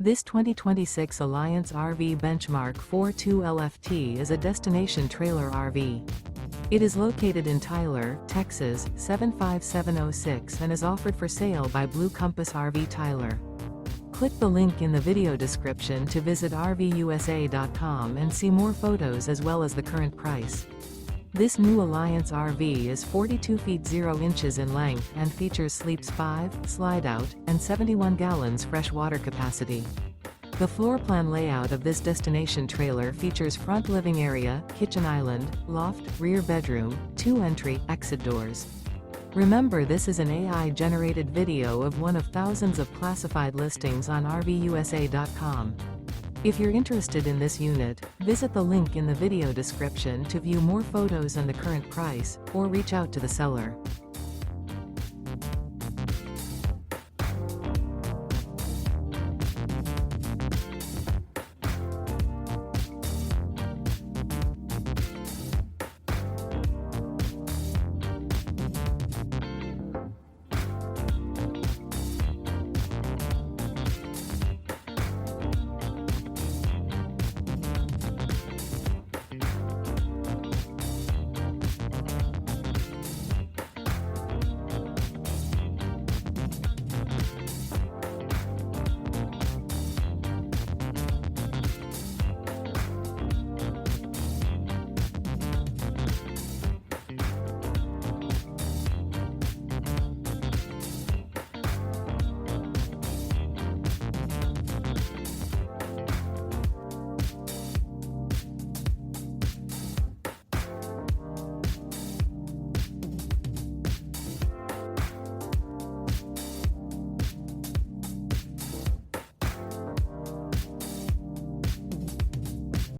This 2026 Alliance RV Benchmark 42 LFT is a destination trailer RV. It is located in Tyler, Texas, 75706 and is offered for sale by Blue Compass RV Tyler. Click the link in the video description to visit RVUSA.com and see more photos as well as the current price. This new Alliance RV is 42 feet 0 inches in length and features sleeps 5, slide-out, and 71 gallons fresh water capacity. The floor plan layout of this destination trailer features front living area, kitchen island, loft, rear bedroom, 2 entry/exit doors. Remember, this is an AI-generated video of one of thousands of classified listings on RVUSA.com. If you're interested in this unit, visit the link in the video description to view more photos and the current price, or reach out to the seller.